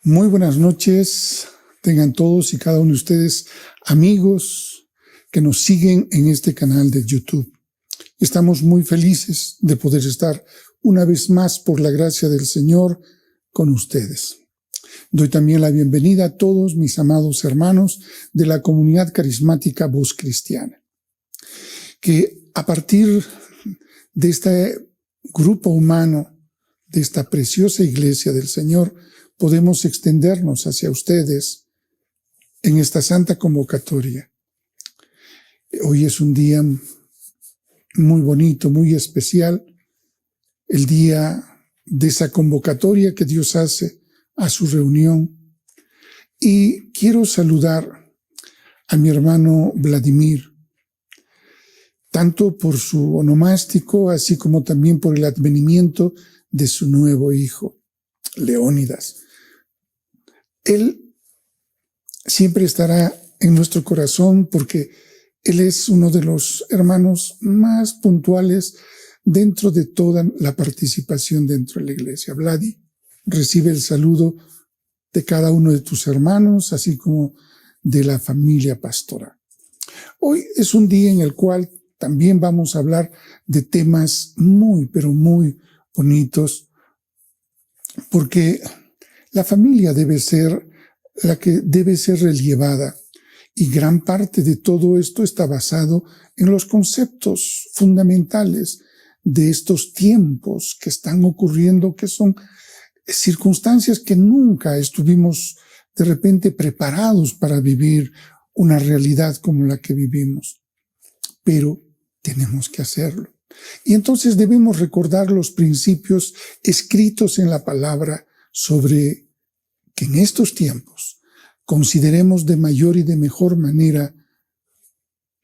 Muy buenas noches, tengan todos y cada uno de ustedes amigos que nos siguen en este canal de YouTube. Estamos muy felices de poder estar una vez más por la gracia del Señor con ustedes. Doy también la bienvenida a todos mis amados hermanos de la comunidad carismática Voz Cristiana, que a partir de este grupo humano, de esta preciosa iglesia del Señor, podemos extendernos hacia ustedes en esta santa convocatoria. Hoy es un día muy bonito, muy especial, el día de esa convocatoria que Dios hace a su reunión. Y quiero saludar a mi hermano Vladimir, tanto por su onomástico, así como también por el advenimiento de su nuevo hijo, Leónidas. Él siempre estará en nuestro corazón porque él es uno de los hermanos más puntuales dentro de toda la participación dentro de la iglesia. Vladi, recibe el saludo de cada uno de tus hermanos, así como de la familia pastoral. Hoy es un día en el cual también vamos a hablar de temas muy, pero muy bonitos, porque la familia debe ser la que debe ser relevada, y gran parte de todo esto está basado en los conceptos fundamentales de estos tiempos que están ocurriendo, que son circunstancias que nunca estuvimos de repente preparados para vivir una realidad como la que vivimos, pero tenemos que hacerlo. Y entonces debemos recordar los principios escritos en la palabra sobre que en estos tiempos consideremos de mayor y de mejor manera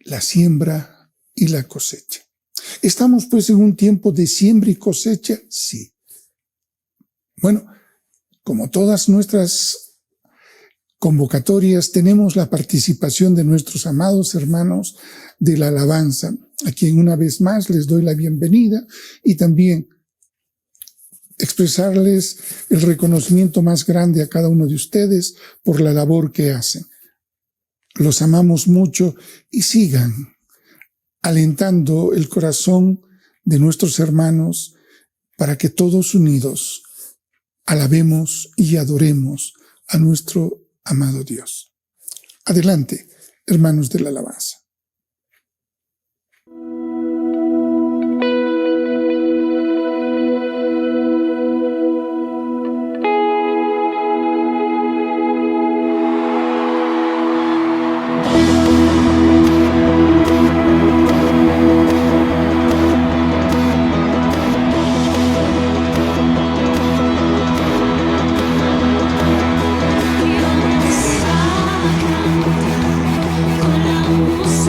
la siembra y la cosecha. ¿Estamos pues en un tiempo de siembra y cosecha? Sí. Bueno, como todas nuestras convocatorias, tenemos la participación de nuestros amados hermanos de la alabanza, a quien una vez más les doy la bienvenida y también expresarles el reconocimiento más grande a cada uno de ustedes por la labor que hacen. Los amamos mucho y sigan alentando el corazón de nuestros hermanos para que todos unidos alabemos y adoremos a nuestro amado Dios. Adelante, hermanos de la alabanza. Con la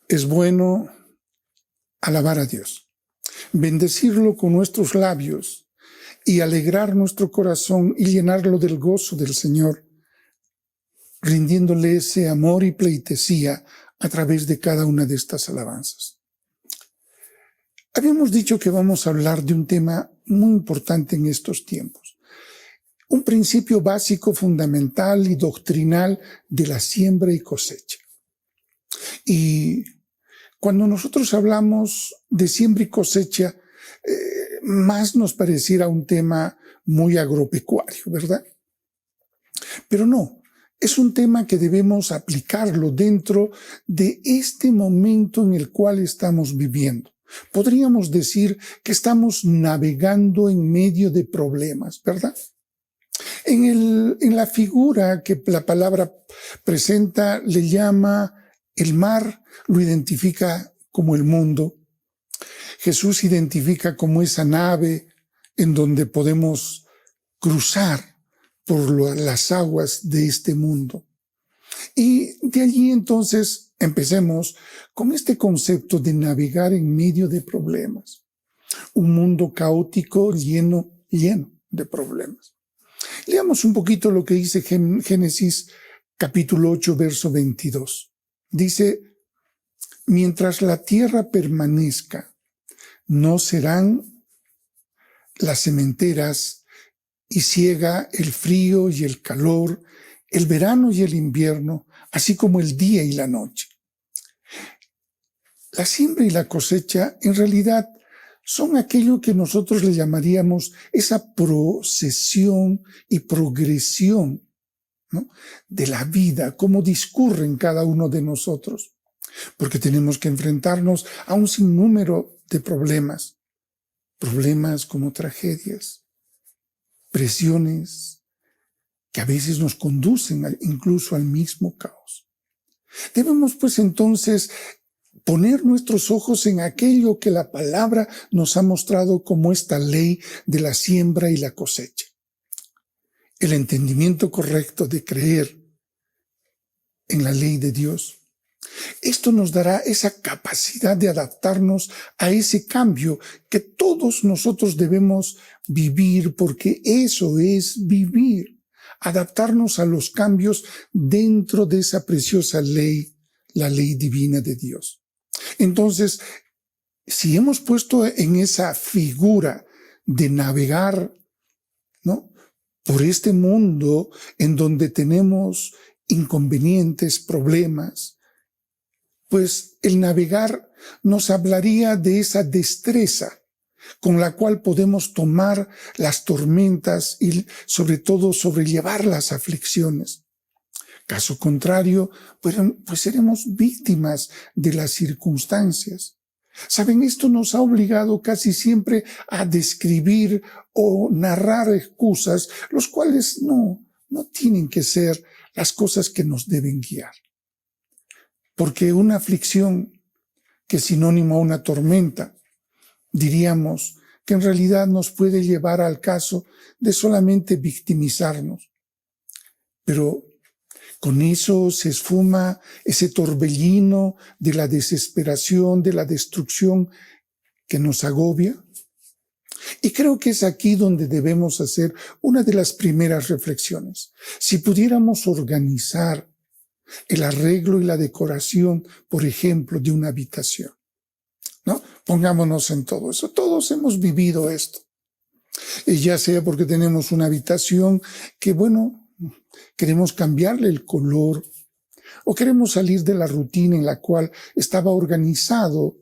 Es bueno alabar a Dios, bendecirlo con nuestros labios y alegrar nuestro corazón y llenarlo del gozo del Señor, rindiéndole ese amor y pleitesía a través de cada una de estas alabanzas. Habíamos dicho que vamos a hablar de un tema muy importante en estos tiempos. Un principio básico, fundamental y doctrinal de la siembra y cosecha. Y cuando nosotros hablamos de siembra y cosecha, más nos pareciera un tema muy agropecuario, ¿verdad? Pero no, es un tema que debemos aplicarlo dentro de este momento en el cual estamos viviendo. Podríamos decir que estamos navegando en medio de problemas, ¿verdad? En la figura que la palabra presenta le llama el mar, lo identifica como el mundo. Jesús identifica como esa nave en donde podemos cruzar por las aguas de este mundo. Y de allí entonces empecemos con este concepto de navegar en medio de problemas. Un mundo caótico lleno de problemas. Leamos un poquito lo que dice Génesis capítulo 8, verso 22. Dice, mientras la tierra permanezca, no serán las sementeras y ciega el frío y el calor, el verano y el invierno, así como el día y la noche. La siembra y la cosecha en realidad son aquello que nosotros le llamaríamos esa procesión y progresión, ¿no?, de la vida, cómo discurre en cada uno de nosotros. Porque tenemos que enfrentarnos a un sinnúmero de problemas. Problemas como tragedias, presiones que a veces nos conducen incluso al mismo caos. Debemos pues entonces poner nuestros ojos en aquello que la palabra nos ha mostrado como esta ley de la siembra y la cosecha. El entendimiento correcto de creer en la ley de Dios. Esto nos dará esa capacidad de adaptarnos a ese cambio que todos nosotros debemos vivir, porque eso es vivir, adaptarnos a los cambios dentro de esa preciosa ley, la ley divina de Dios. Entonces, si hemos puesto en esa figura de navegar, ¿no?, por este mundo en donde tenemos inconvenientes, problemas, pues el navegar nos hablaría de esa destreza con la cual podemos tomar las tormentas y sobre todo sobrellevar las aflicciones. Caso contrario, pues seremos víctimas de las circunstancias. Saben, esto nos ha obligado casi siempre a describir o narrar excusas, los cuales no tienen que ser las cosas que nos deben guiar. Porque una aflicción, que es sinónimo a una tormenta, diríamos que en realidad nos puede llevar al caso de solamente victimizarnos. Pero con eso se esfuma ese torbellino de la desesperación, de la destrucción que nos agobia. Y creo que es aquí donde debemos hacer una de las primeras reflexiones. Si pudiéramos organizar el arreglo y la decoración, por ejemplo, de una habitación, ¿no? Pongámonos en todo eso. Todos hemos vivido esto. Ya sea porque tenemos una habitación que, bueno, queremos cambiarle el color o queremos salir de la rutina en la cual estaba organizado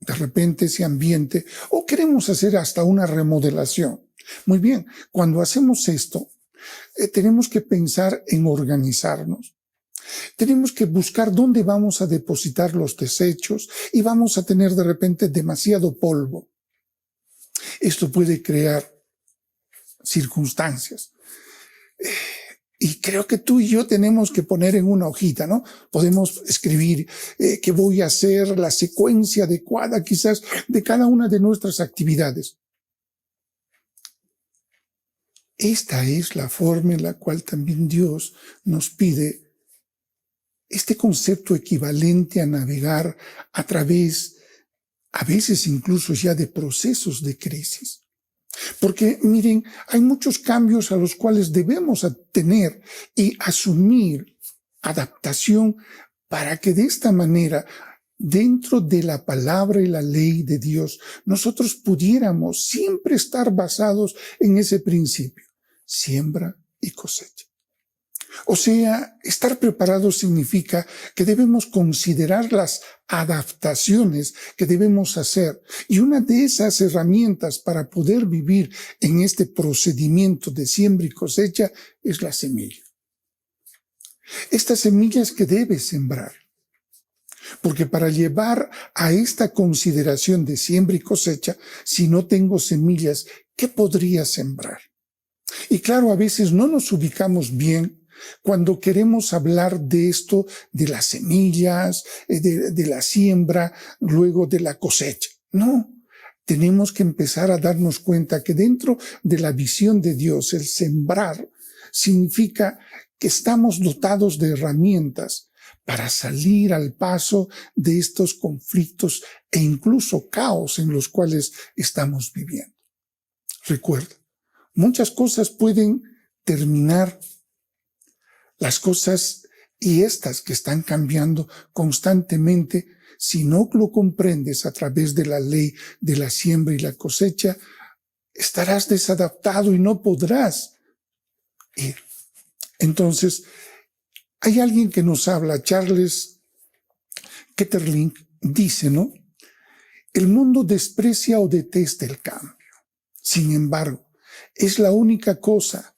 de repente ese ambiente, o queremos hacer hasta una remodelación. Muy bien, cuando hacemos esto, tenemos que pensar en organizarnos. Tenemos que buscar dónde vamos a depositar los desechos y vamos a tener de repente demasiado polvo. Esto puede crear circunstancias. Y creo que tú y yo tenemos que poner en una hojita, ¿no? Podemos escribir qué voy a hacer, la secuencia adecuada quizás de cada una de nuestras actividades. Esta es la forma en la cual también Dios nos pide este concepto equivalente a navegar a través, a veces incluso ya de procesos de crisis. Porque miren, hay muchos cambios a los cuales debemos tener y asumir adaptación para que de esta manera, dentro de la palabra y la ley de Dios, nosotros pudiéramos siempre estar basados en ese principio: siembra y cosecha. O sea, estar preparados significa que debemos considerar las adaptaciones que debemos hacer. Y una de esas herramientas para poder vivir en este procedimiento de siembra y cosecha es la semilla. Estas semillas que debes sembrar. Porque para llevar a esta consideración de siembra y cosecha, si no tengo semillas, ¿qué podría sembrar? Y claro, a veces no nos ubicamos bien cuando queremos hablar de esto, de las semillas, de la siembra, luego de la cosecha. No, tenemos que empezar a darnos cuenta que dentro de la visión de Dios, el sembrar significa que estamos dotados de herramientas para salir al paso de estos conflictos e incluso caos en los cuales estamos viviendo. Recuerda, muchas cosas pueden terminar, las cosas y estas que están cambiando constantemente, si no lo comprendes a través de la ley de la siembra y la cosecha, estarás desadaptado y no podrás ir. Entonces, hay alguien que nos habla, Charles Ketterling, dice, ¿no? El mundo desprecia o detesta el cambio. Sin embargo, es la única cosa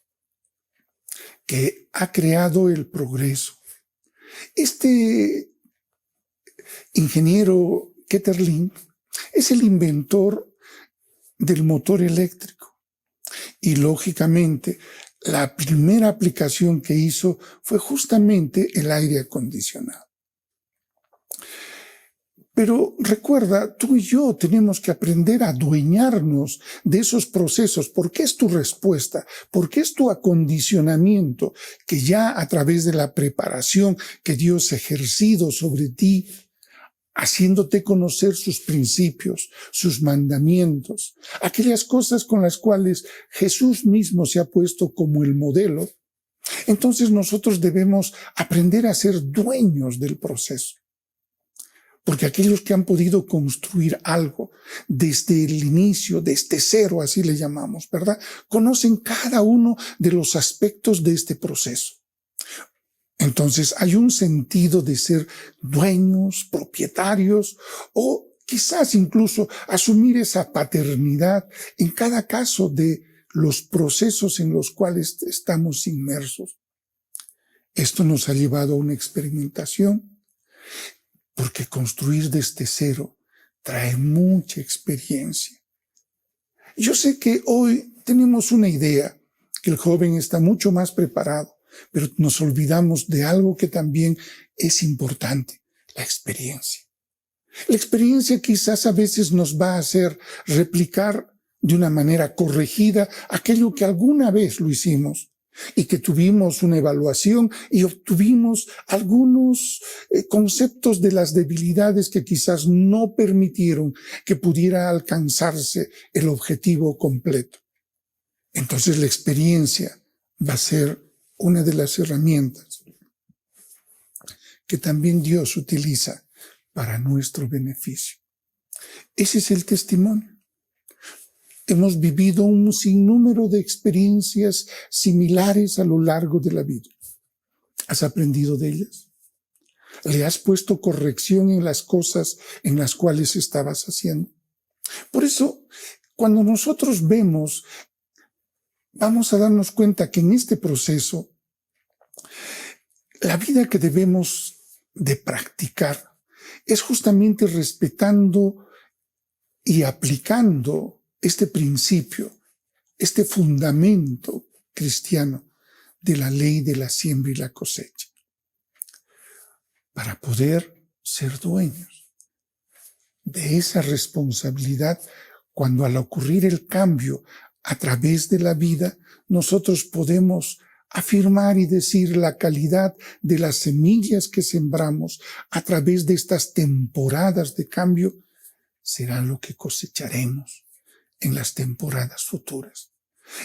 que ha creado el progreso. Este ingeniero Ketterling es el inventor del motor eléctrico. Y lógicamente, la primera aplicación que hizo fue justamente el aire acondicionado. Pero recuerda, tú y yo tenemos que aprender a adueñarnos de esos procesos, porque es tu respuesta, porque es tu acondicionamiento, que ya a través de la preparación que Dios ha ejercido sobre ti, haciéndote conocer sus principios, sus mandamientos, aquellas cosas con las cuales Jesús mismo se ha puesto como el modelo. Entonces nosotros debemos aprender a ser dueños del proceso. Porque aquellos que han podido construir algo desde el inicio, desde cero, así le llamamos, ¿verdad? Conocen cada uno de los aspectos de este proceso. Entonces hay un sentido de ser dueños, propietarios, o quizás incluso asumir esa paternidad en cada caso de los procesos en los cuales estamos inmersos. Esto nos ha llevado a una experimentación, porque construir desde cero trae mucha experiencia. Yo sé que hoy tenemos una idea, que el joven está mucho más preparado, pero nos olvidamos de algo que también es importante: la experiencia. La experiencia quizás a veces nos va a hacer replicar de una manera corregida aquello que alguna vez lo hicimos y que tuvimos una evaluación y obtuvimos algunos conceptos de las debilidades que quizás no permitieron que pudiera alcanzarse el objetivo completo. Entonces la experiencia va a ser una de las herramientas que también Dios utiliza para nuestro beneficio. Ese es el testimonio. Hemos vivido un sinnúmero de experiencias similares a lo largo de la vida. ¿Has aprendido de ellas? ¿Le has puesto corrección en las cosas en las cuales estabas haciendo? Por eso, cuando nosotros vemos, vamos a darnos cuenta que en este proceso, la vida que debemos de practicar es justamente respetando y aplicando este principio, este fundamento cristiano de la ley de la siembra y la cosecha, para poder ser dueños de esa responsabilidad cuando al ocurrir el cambio a través de la vida, nosotros podemos afirmar y decir la calidad de las semillas que sembramos a través de estas temporadas de cambio será lo que cosecharemos en las temporadas futuras.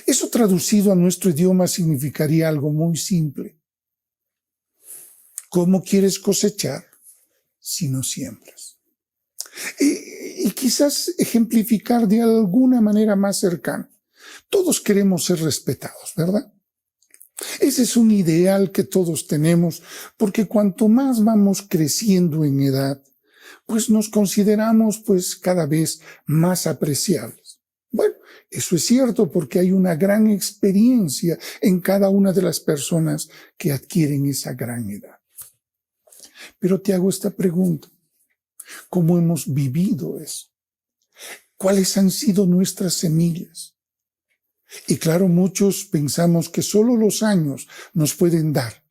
Eso traducido a nuestro idioma significaría algo muy simple. ¿Cómo quieres cosechar si no siembras? Y quizás ejemplificar de alguna manera más cercana. Todos queremos ser respetados, ¿verdad? Ese es un ideal que todos tenemos, porque cuanto más vamos creciendo en edad, pues nos consideramos pues cada vez más apreciables. Bueno, eso es cierto porque hay una gran experiencia en cada una de las personas que adquieren esa gran edad. Pero te hago esta pregunta. ¿Cómo hemos vivido eso? ¿Cuáles han sido nuestras semillas? Y claro, muchos pensamos que solo los años nos pueden dar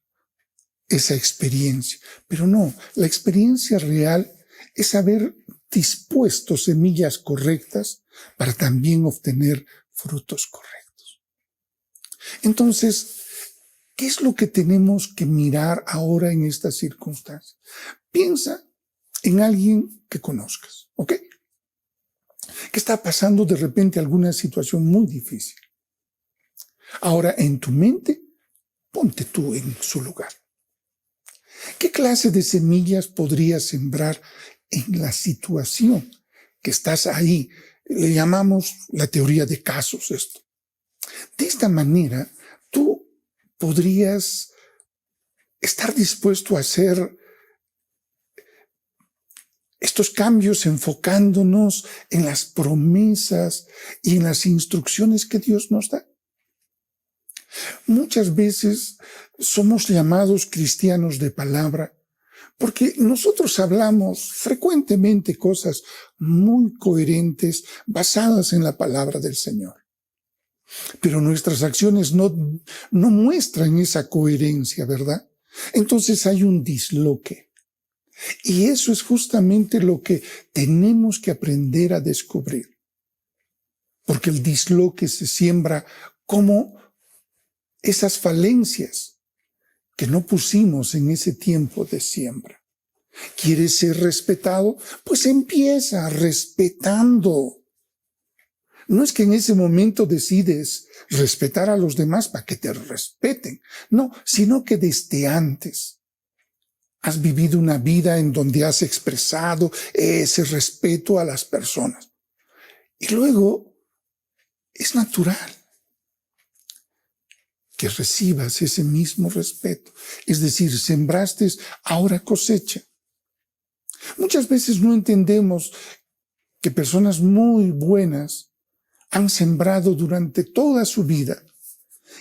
esa experiencia. Pero no, la experiencia real es haber dispuesto semillas correctas para también obtener frutos correctos. Entonces, ¿qué es lo que tenemos que mirar ahora en estas circunstancias? Piensa en alguien que conozcas, ¿ok? Que está pasando de repente alguna situación muy difícil. Ahora, en tu mente, ponte tú en su lugar. ¿Qué clase de semillas podrías sembrar en la situación que estás ahí? Le llamamos la teoría de casos esto. De esta manera, tú podrías estar dispuesto a hacer estos cambios enfocándonos en las promesas y en las instrucciones que Dios nos da. Muchas veces somos llamados cristianos de palabra porque nosotros hablamos frecuentemente cosas muy coherentes basadas en la palabra del Señor. Pero nuestras acciones no muestran esa coherencia, ¿verdad? Entonces hay un disloque. Y eso es justamente lo que tenemos que aprender a descubrir. Porque el disloque se siembra como esas falencias que no pusimos en ese tiempo de siembra. ¿Quieres ser respetado? Pues empieza respetando. No es que en ese momento decides respetar a los demás para que te respeten. No, sino que desde antes has vivido una vida en donde has expresado ese respeto a las personas. Y luego es natural que recibas ese mismo respeto. Es decir, sembraste, ahora cosecha. Muchas veces no entendemos que personas muy buenas han sembrado durante toda su vida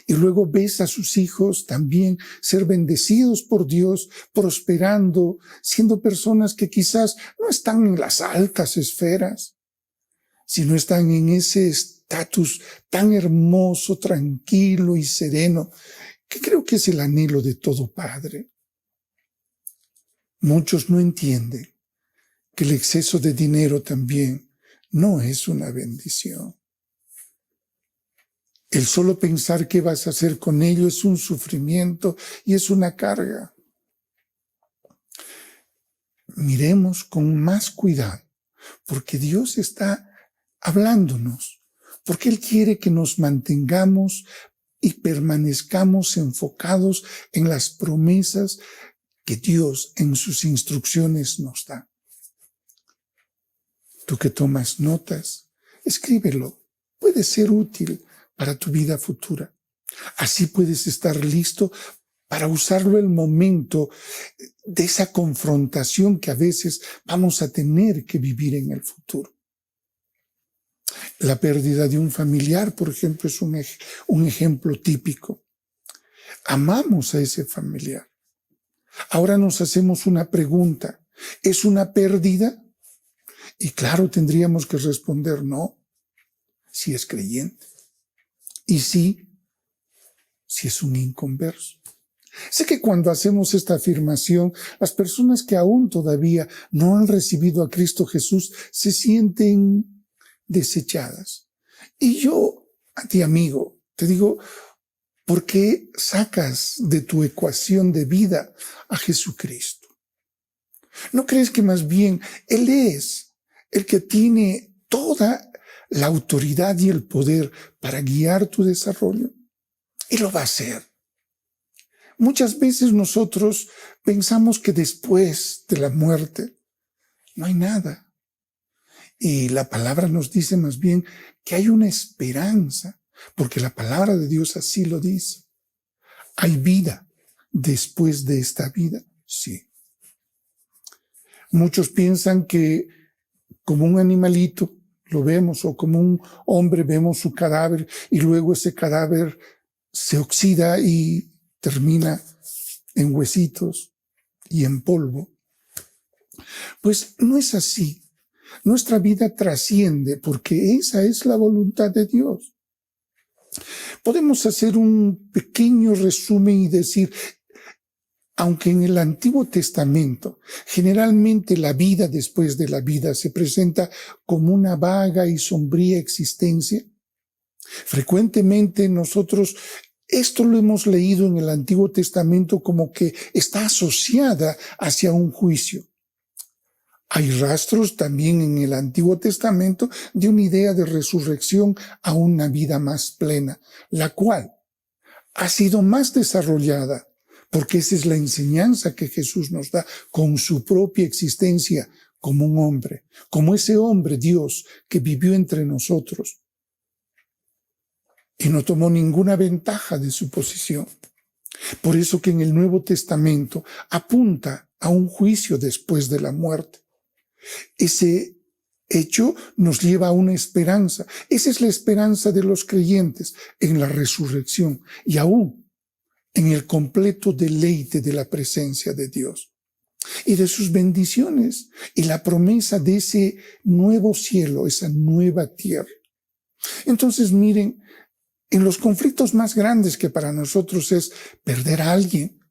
y luego ves a sus hijos también ser bendecidos por Dios, prosperando, siendo personas que quizás no están en las altas esferas, sino están en ese estatus tan hermoso, tranquilo y sereno, que creo que es el anhelo de todo padre. Muchos no entienden que el exceso de dinero también no es una bendición. El solo pensar qué vas a hacer con ello es un sufrimiento y es una carga. Miremos con más cuidado, porque Dios está hablándonos, porque Él quiere que nos mantengamos y permanezcamos enfocados en las promesas que Dios en sus instrucciones nos da. Tú que tomas notas, escríbelo, puede ser útil para tu vida futura. Así puedes estar listo para usarlo el momento de esa confrontación que a veces vamos a tener que vivir en el futuro. La pérdida de un familiar, por ejemplo, es un ejemplo típico. Amamos a ese familiar. Ahora nos hacemos una pregunta. ¿Es una pérdida? Y claro, tendríamos que responder no, si es creyente. Y sí, si es un inconverso. Sé que cuando hacemos esta afirmación, las personas que aún todavía no han recibido a Cristo Jesús se sienten desechadas. Y yo, a ti amigo, te digo, ¿Por qué sacas de tu ecuación de vida a Jesucristo? ¿No crees que más bien Él es el que tiene toda la autoridad y el poder para guiar tu desarrollo? Y lo va a hacer. Muchas veces nosotros pensamos que después de la muerte no hay nada. Y la palabra nos dice más bien que hay una esperanza, porque la palabra de Dios así lo dice. ¿Hay vida después de esta vida? Sí. Muchos piensan que como un animalito lo vemos, o como un hombre vemos su cadáver y luego ese cadáver se oxida y termina en huesitos y en polvo. Pues no es así. Nuestra vida trasciende porque esa es la voluntad de Dios. Podemos hacer un pequeño resumen y decir, aunque en el Antiguo Testamento generalmente la vida después de la vida se presenta como una vaga y sombría existencia, frecuentemente nosotros esto lo hemos leído en el Antiguo Testamento como que está asociada hacia un juicio. Hay rastros también en el Antiguo Testamento de una idea de resurrección a una vida más plena, la cual ha sido más desarrollada, porque esa es la enseñanza que Jesús nos da con su propia existencia como un hombre, como ese hombre Dios que vivió entre nosotros y no tomó ninguna ventaja de su posición. Por eso que en el Nuevo Testamento apunta a un juicio después de la muerte. Ese hecho nos lleva a una esperanza. Esa es la esperanza de los creyentes en la resurrección y aún en el completo deleite de la presencia de Dios y de sus bendiciones y la promesa de ese nuevo cielo, esa nueva tierra. Entonces, miren, en los conflictos más grandes que para nosotros es perder a alguien,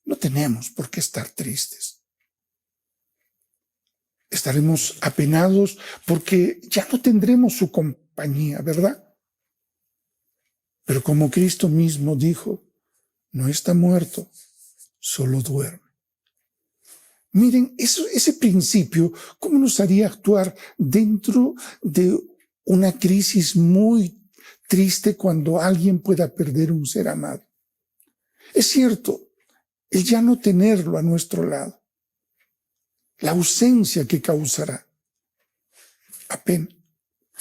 no tenemos por qué estar tristes. Estaremos apenados porque ya no tendremos su compañía, ¿verdad? Pero como Cristo mismo dijo, no está muerto, solo duerme. Miren, ese principio, ¿cómo nos haría actuar dentro de una crisis muy triste cuando alguien pueda perder un ser amado? Es cierto, el ya no tenerlo a nuestro lado, la ausencia que causará, apena.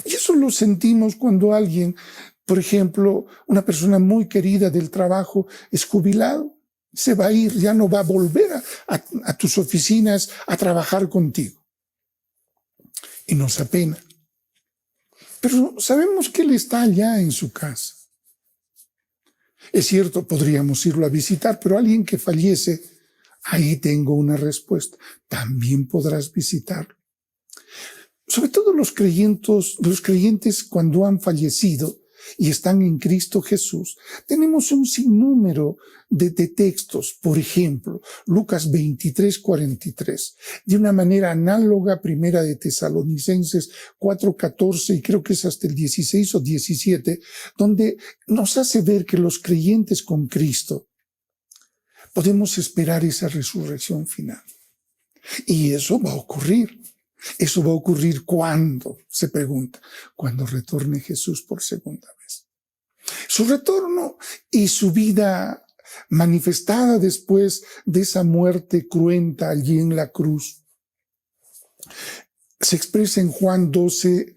Y eso lo sentimos cuando alguien, por ejemplo, una persona muy querida del trabajo es jubilado, se va a ir, ya no va a volver a tus oficinas a trabajar contigo. Y nos apena. Pero sabemos que él está allá en su casa. Es cierto, podríamos irlo a visitar, pero alguien que fallece, ahí tengo una respuesta. También podrás visitarlo. Sobre todo los creyentes cuando han fallecido y están en Cristo Jesús, tenemos un sinnúmero de textos. Por ejemplo, Lucas 23:43, de una manera análoga, Primera de Tesalonicenses 4:14, y creo que es hasta el 16 o 17, donde nos hace ver que los creyentes con Cristo podemos esperar esa resurrección final. Y eso va a ocurrir. ¿Eso va a ocurrir cuándo? Se pregunta. Cuando retorne Jesús por segunda vez. Su retorno y su vida manifestada después de esa muerte cruenta allí en la cruz se expresa en Juan 12,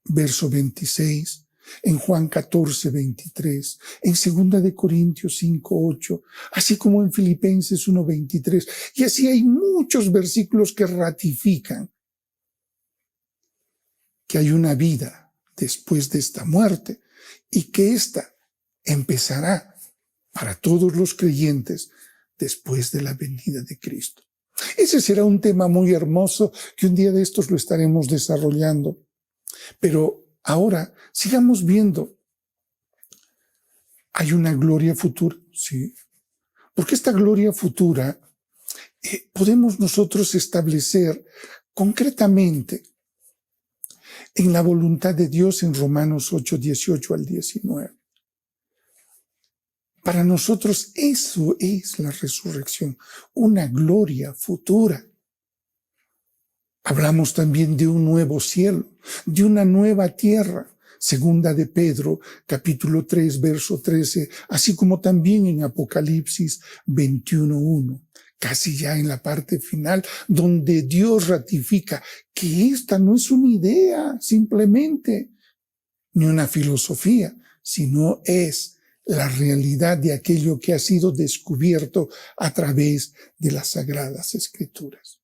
verso 26, en Juan 14, 23, en 2 de Corintios 5, 8, así como en Filipenses 1, 23. Y así hay muchos versículos que ratifican que hay una vida después de esta muerte y que ésta empezará para todos los creyentes después de la venida de Cristo. Ese será un tema muy hermoso que un día de estos lo estaremos desarrollando. Pero ahora sigamos viendo. ¿Hay una gloria futura? Sí. Porque esta gloria futura podemos nosotros establecer concretamente en la voluntad de Dios en Romanos 8, 18 al 19. Para nosotros eso es la resurrección, una gloria futura. Hablamos también de un nuevo cielo, de una nueva tierra. Segunda de Pedro, capítulo 3, verso 13, así como también en Apocalipsis 21:1, casi ya en la parte final, donde Dios ratifica que esta no es una idea simplemente, ni una filosofía, sino es la realidad de aquello que ha sido descubierto a través de las Sagradas Escrituras.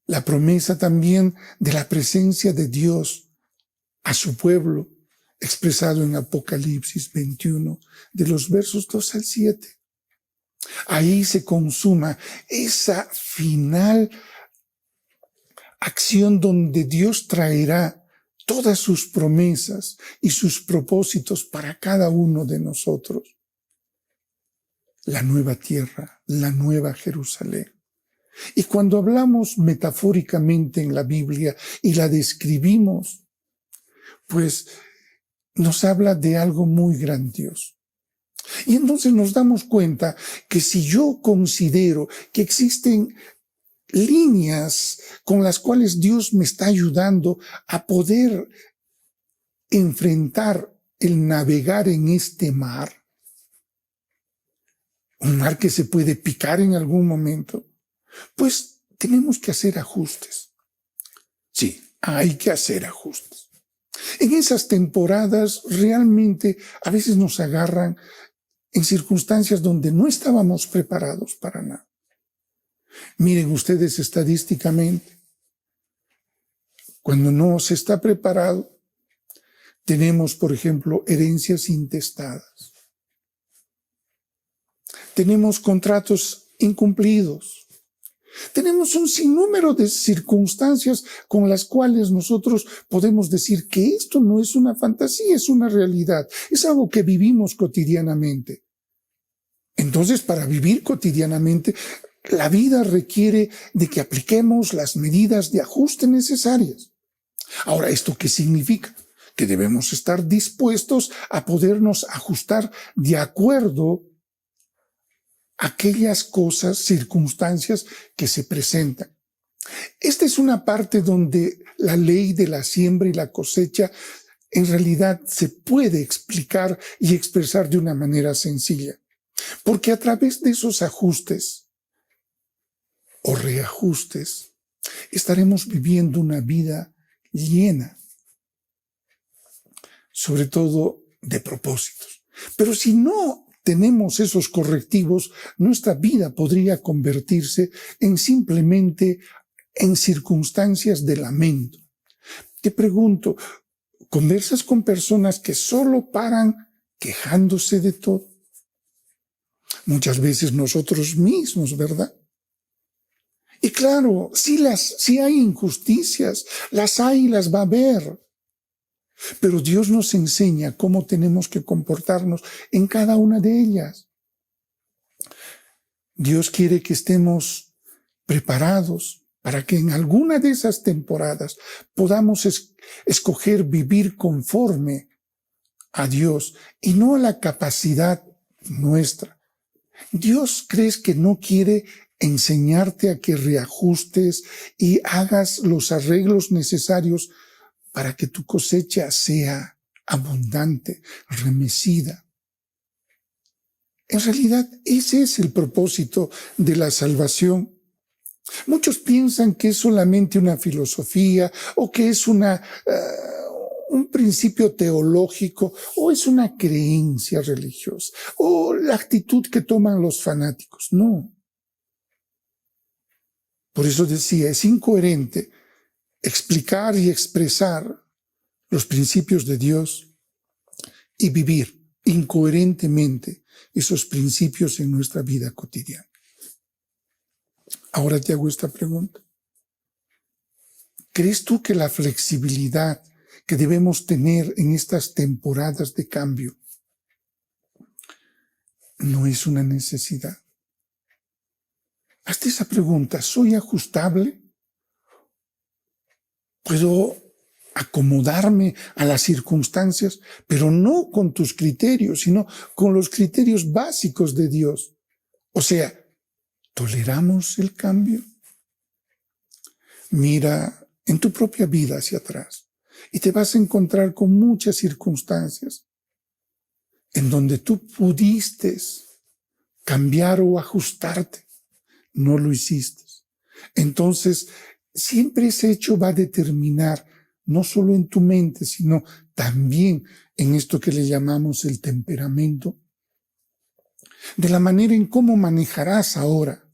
La promesa también de la presencia de Dios a su pueblo, expresado en Apocalipsis 21, de los versos 2 al 7. Ahí se consuma esa final acción donde Dios traerá todas sus promesas y sus propósitos para cada uno de nosotros. La nueva tierra, la nueva Jerusalén. Y cuando hablamos metafóricamente en la Biblia y la describimos, pues nos habla de algo muy grandioso. Y entonces nos damos cuenta que si yo considero que existen líneas con las cuales Dios me está ayudando a poder enfrentar el navegar en este mar, un mar que se puede picar en algún momento, pues tenemos que hacer ajustes. Sí, hay que hacer ajustes. En esas temporadas realmente a veces nos agarran en circunstancias donde no estábamos preparados para nada. Miren ustedes estadísticamente, cuando no se está preparado, tenemos, por ejemplo, herencias intestadas. Tenemos contratos incumplidos. Tenemos un sinnúmero de circunstancias con las cuales nosotros podemos decir que esto no es una fantasía, es una realidad, es algo que vivimos cotidianamente. Entonces, para vivir cotidianamente, la vida requiere de que apliquemos las medidas de ajuste necesarias. Ahora, ¿esto qué significa? Que debemos estar dispuestos a podernos ajustar de acuerdo a aquellas cosas, circunstancias que se presentan. Esta es una parte donde la ley de la siembra y la cosecha en realidad se puede explicar y expresar de una manera sencilla. Porque a través de esos ajustes o reajustes estaremos viviendo una vida llena, sobre todo de propósitos. Pero si no tenemos esos correctivos, nuestra vida podría convertirse en simplemente en circunstancias de lamento. Te pregunto, ¿conversas con personas que solo paran quejándose de todo? Muchas veces nosotros mismos, ¿verdad? Y claro, si hay injusticias, las hay y las va a haber. Pero Dios nos enseña cómo tenemos que comportarnos en cada una de ellas. Dios quiere que estemos preparados para que en alguna de esas temporadas podamos escoger vivir conforme a Dios y no a la capacidad nuestra. Dios, ¿crees que no quiere enseñarte a que reajustes y hagas los arreglos necesarios para que tu cosecha sea abundante, remecida? En realidad, ese es el propósito de la salvación. Muchos piensan que es solamente una filosofía o que es un principio teológico o es una creencia religiosa o la actitud que toman los fanáticos. No. Por eso decía, es incoherente explicar y expresar los principios de Dios y vivir incoherentemente esos principios en nuestra vida cotidiana. Ahora te hago esta pregunta. ¿Crees tú que la flexibilidad que debemos tener en estas temporadas de cambio no es una necesidad? Hazte esa pregunta. ¿Soy ajustable? ¿Puedo acomodarme a las circunstancias, pero no con tus criterios, sino con los criterios básicos de Dios. O sea, ¿toleramos el cambio? Mira en tu propia vida hacia atrás y te vas a encontrar con muchas circunstancias en donde tú pudiste cambiar o ajustarte. No lo hiciste. Entonces, siempre ese hecho va a determinar, no solo en tu mente, sino también en esto que le llamamos el temperamento, de la manera en cómo manejarás ahora.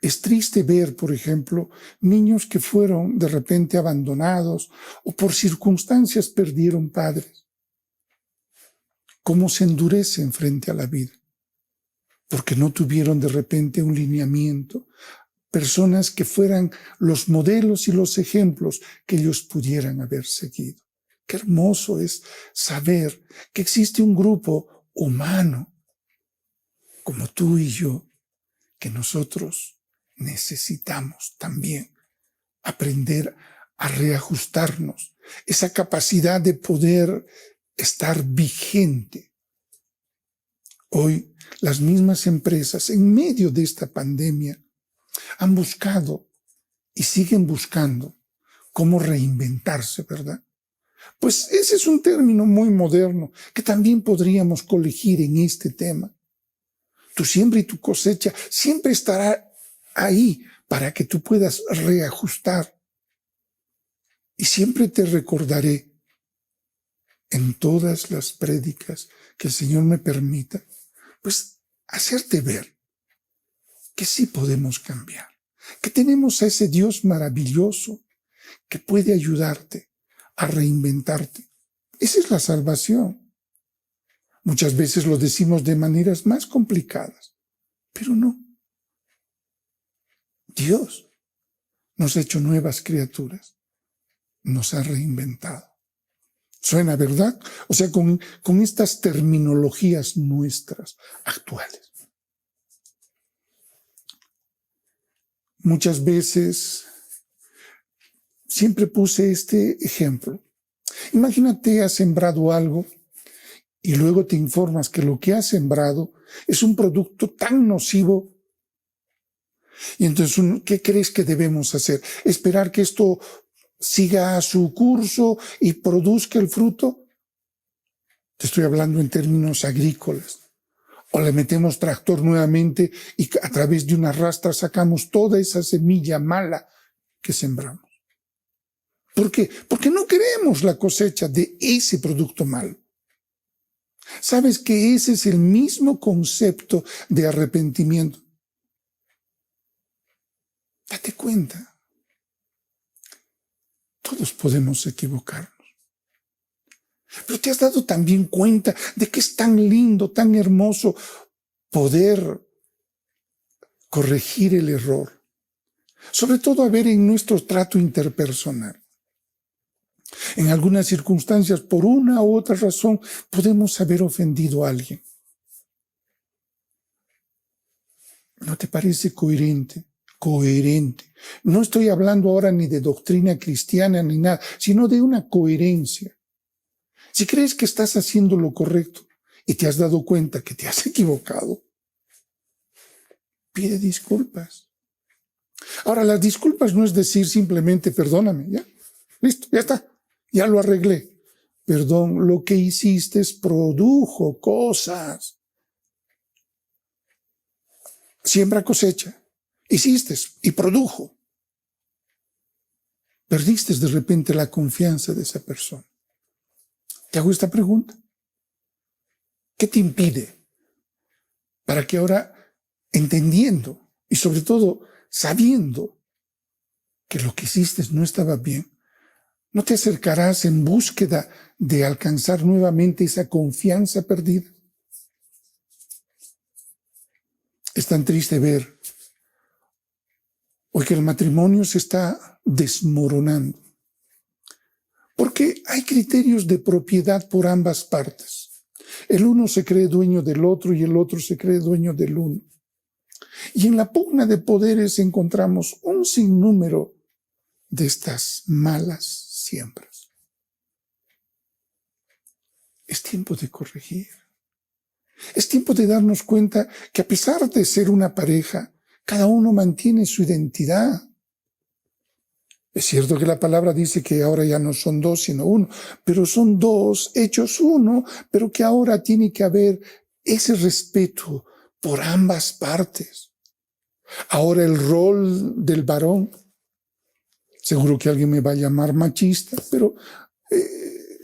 Es triste ver, por ejemplo, niños que fueron de repente abandonados o por circunstancias perdieron padres. Cómo se endurecen frente a la vida, porque no tuvieron de repente un lineamiento, personas que fueran los modelos y los ejemplos que ellos pudieran haber seguido. Qué hermoso es saber que existe un grupo humano como tú y yo, que nosotros necesitamos también aprender a reajustarnos, esa capacidad de poder estar vigente. Hoy, las mismas empresas, en medio de esta pandemia, han buscado y siguen buscando cómo reinventarse, ¿verdad? Pues ese es un término muy moderno que también podríamos colegir en este tema. Tu siembra y tu cosecha siempre estará ahí para que tú puedas reajustar. Y siempre te recordaré en todas las prédicas que el Señor me permita, pues hacerte ver que sí podemos cambiar, que tenemos a ese Dios maravilloso que puede ayudarte a reinventarte. Esa es la salvación. Muchas veces lo decimos de maneras más complicadas, pero no. Dios nos ha hecho nuevas criaturas, nos ha reinventado. ¿Suena verdad? O sea, con estas terminologías nuestras actuales. Muchas veces, siempre puse este ejemplo. Imagínate, has sembrado algo y luego te informas que lo que has sembrado es un producto tan nocivo. Y entonces, ¿qué crees que debemos hacer? ¿Esperar que esto siga su curso y produzca el fruto? Te estoy hablando en términos agrícolas. O le metemos tractor nuevamente y a través de una rastra sacamos toda esa semilla mala que sembramos. ¿Por qué? Porque no queremos la cosecha de ese producto malo. ¿Sabes que ese es el mismo concepto de arrepentimiento? Date cuenta. Todos podemos equivocarnos. Pero te has dado también cuenta de que es tan lindo, tan hermoso poder corregir el error. Sobre todo a ver en nuestro trato interpersonal. En algunas circunstancias, por una u otra razón, podemos haber ofendido a alguien. ¿No te parece coherente? Coherente. No estoy hablando ahora ni de doctrina cristiana ni nada, sino de una coherencia. Si crees que estás haciendo lo correcto y te has dado cuenta que te has equivocado, pide disculpas. Ahora, las disculpas no es decir simplemente perdóname, ya, listo, ya está, ya lo arreglé. Perdón, lo que hiciste produjo cosas. Siembra, cosecha. Hiciste y produjo. Perdiste de repente la confianza de esa persona. Te hago esta pregunta. ¿Qué te impide para que ahora, entendiendo y sobre todo sabiendo que lo que hiciste no estaba bien, no te acercarás en búsqueda de alcanzar nuevamente esa confianza perdida? Es tan triste ver hoy que el matrimonio se está desmoronando, porque hay criterios de propiedad por ambas partes. El uno se cree dueño del otro y el otro se cree dueño del uno. Y en la pugna de poderes encontramos un sinnúmero de estas malas siembras. Es tiempo de corregir. Es tiempo de darnos cuenta que a pesar de ser una pareja, cada uno mantiene su identidad. Es cierto que la palabra dice que ahora ya no son dos, sino uno, pero son dos hechos uno, pero que ahora tiene que haber ese respeto por ambas partes. Ahora el rol del varón, seguro que alguien me va a llamar machista, pero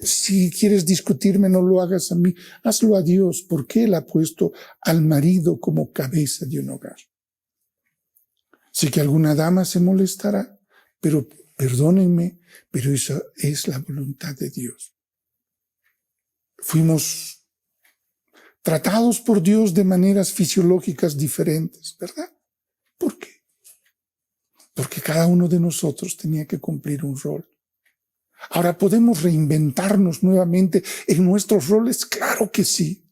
si quieres discutirme, no lo hagas a mí, hazlo a Dios, porque Él ha puesto al marido como cabeza de un hogar. Sé que alguna dama se molestará, pero perdónenme, pero esa es la voluntad de Dios. Fuimos tratados por Dios de maneras fisiológicas diferentes, ¿verdad? ¿Por qué? Porque cada uno de nosotros tenía que cumplir un rol. Ahora, ¿podemos reinventarnos nuevamente en nuestros roles? Claro que sí.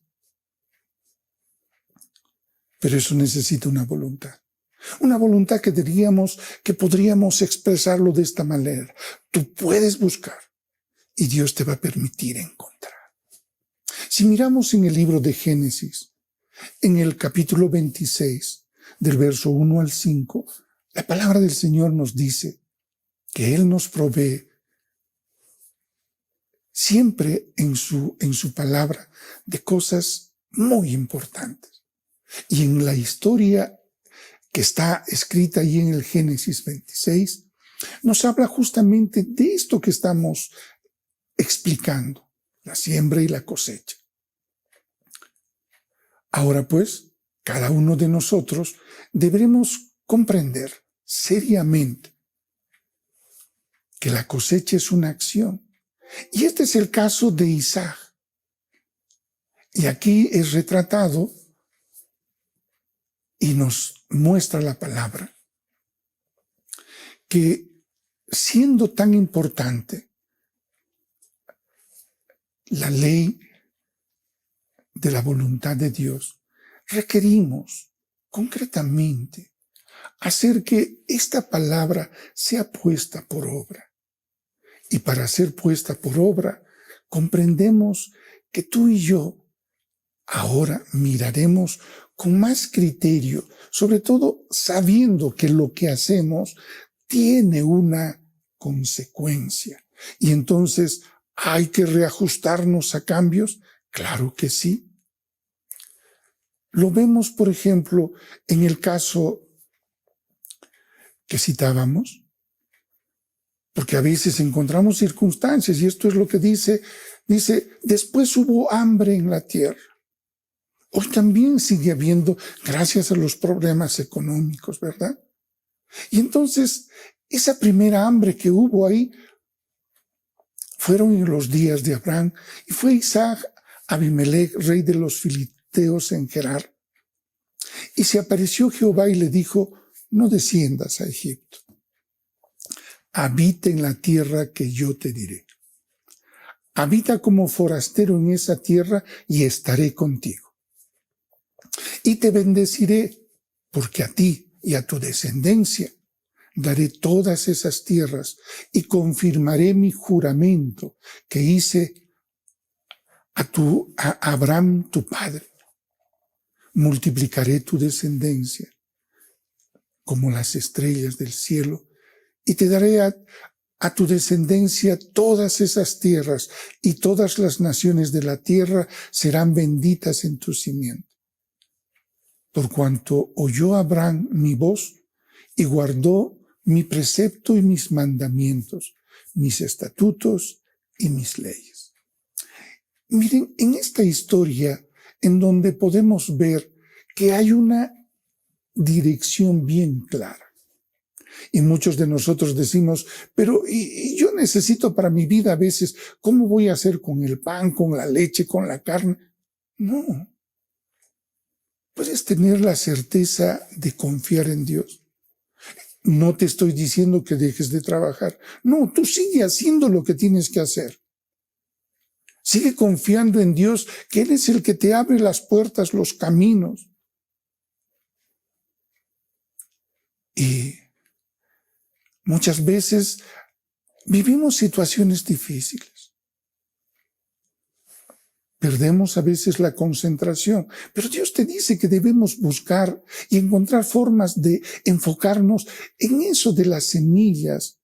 Pero eso necesita una voluntad. Una voluntad que diríamos que podríamos expresarlo de esta manera. Tú puedes buscar y Dios te va a permitir encontrar. Si miramos en el libro de Génesis, en el capítulo 26, del verso 1 al 5, la palabra del Señor nos dice que Él nos provee siempre en su palabra de cosas muy importantes. Y en la historia que está escrita ahí en el Génesis 26, nos habla justamente de esto que estamos explicando, la siembra y la cosecha. Ahora pues, cada uno de nosotros deberemos comprender seriamente que la cosecha es una acción. Y este es el caso de Isaac. Y aquí es retratado y nos muestra la palabra que siendo tan importante la ley de la voluntad de Dios, requerimos concretamente hacer que esta palabra sea puesta por obra. Y para ser puesta por obra, comprendemos que tú y yo ahora miraremos con más criterio, sobre todo sabiendo que lo que hacemos tiene una consecuencia. Y entonces, ¿hay que reajustarnos a cambios? Claro que sí. Lo vemos, por ejemplo, en el caso que citábamos, porque a veces encontramos circunstancias, y esto es lo que dice, después hubo hambre en la tierra. Hoy también sigue habiendo, gracias a los problemas económicos, ¿verdad? Y entonces, esa primera hambre que hubo ahí, fueron en los días de Abraham, y fue Isaac, Abimelech, rey de los filisteos en Gerar. Y se apareció Jehová y le dijo, no desciendas a Egipto. Habita en la tierra que yo te diré. Habita como forastero en esa tierra y estaré contigo. Y te bendeciré, porque a ti y a tu descendencia daré todas esas tierras y confirmaré mi juramento que hice a Abraham tu padre. Multiplicaré tu descendencia como las estrellas del cielo y te daré a tu descendencia todas esas tierras y todas las naciones de la tierra serán benditas en tu simiente. Por cuanto oyó Abraham mi voz y guardó mi precepto y mis mandamientos, mis estatutos y mis leyes. Miren, en esta historia en donde podemos ver que hay una dirección bien clara. Y muchos de nosotros decimos, pero y yo necesito para mi vida a veces, ¿cómo voy a hacer con el pan, con la leche, con la carne? No. Puedes tener la certeza de confiar en Dios. No te estoy diciendo que dejes de trabajar. No, tú sigue haciendo lo que tienes que hacer. Sigue confiando en Dios, que Él es el que te abre las puertas, los caminos. Y muchas veces vivimos situaciones difíciles. Perdemos a veces la concentración, pero Dios te dice que debemos buscar y encontrar formas de enfocarnos en eso de las semillas.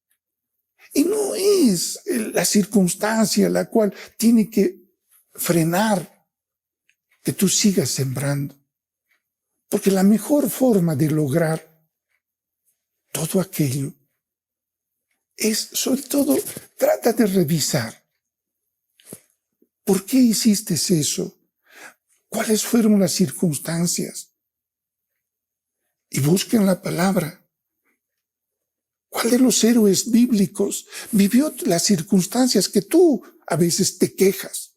Y no es la circunstancia la cual tiene que frenar que tú sigas sembrando. Porque la mejor forma de lograr todo aquello es, sobre todo, trata de revisar. ¿Por qué hiciste eso? ¿Cuáles fueron las circunstancias? Y busca en la palabra. ¿Cuál de los héroes bíblicos vivió las circunstancias que tú a veces te quejas?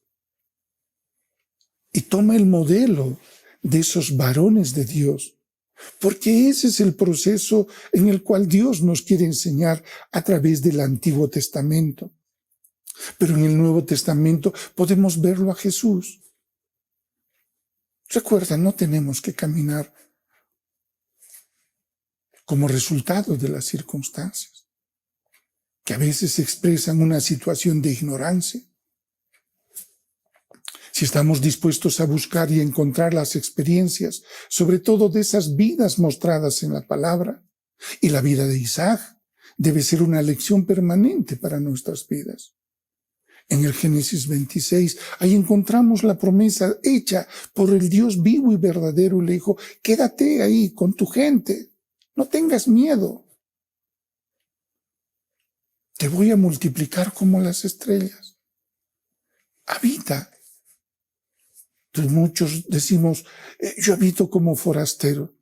Y toma el modelo de esos varones de Dios, porque ese es el proceso en el cual Dios nos quiere enseñar a través del Antiguo Testamento. Pero en el Nuevo Testamento podemos verlo a Jesús. Recuerda, no tenemos que caminar como resultado de las circunstancias, que a veces expresan una situación de ignorancia. Si estamos dispuestos a buscar y encontrar las experiencias, sobre todo de esas vidas mostradas en la palabra, y la vida de Isaac debe ser una lección permanente para nuestras vidas. En el Génesis 26, ahí encontramos la promesa hecha por el Dios vivo y verdadero, y le dijo, quédate ahí con tu gente, no tengas miedo. Te voy a multiplicar como las estrellas. Habita. Entonces muchos decimos, yo habito como forastero.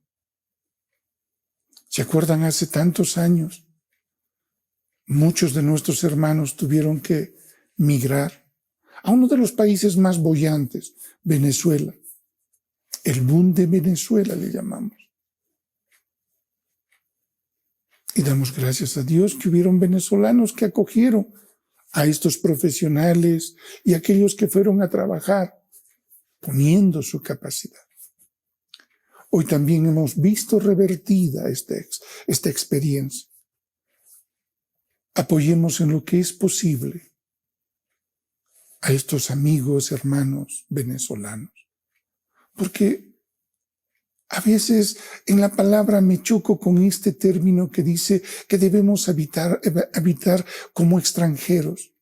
¿Se acuerdan? Hace tantos años, muchos de nuestros hermanos tuvieron que migrar a uno de los países más boyantes, Venezuela. El boom de Venezuela le llamamos. Y damos gracias a Dios que hubieron venezolanos que acogieron a estos profesionales y aquellos que fueron a trabajar poniendo su capacidad. Hoy también hemos visto revertida esta experiencia. Apoyemos en lo que es posible a estos amigos, hermanos venezolanos. Porque a veces en la palabra me choco con este término que dice que debemos habitar como extranjeros.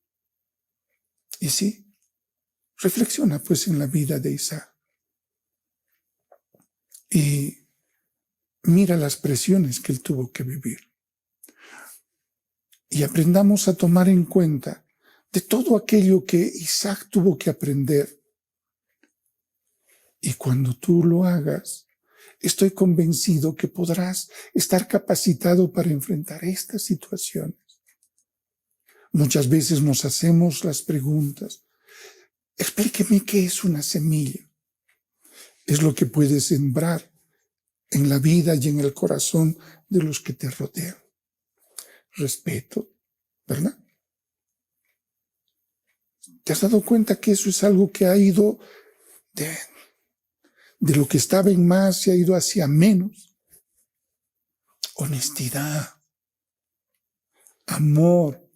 Y sí, reflexiona pues en la vida de Isaac. Y mira las presiones que él tuvo que vivir. Y aprendamos a tomar en cuenta de todo aquello que Isaac tuvo que aprender. Y cuando tú lo hagas, estoy convencido que podrás estar capacitado para enfrentar estas situaciones. Muchas veces nos hacemos las preguntas, explíqueme qué es una semilla. Es lo que puedes sembrar en la vida y en el corazón de los que te rodean. Respeto, ¿verdad? ¿Te has dado cuenta que eso es algo que ha ido de lo que estaba en más, se ha ido hacia menos? Honestidad, amor,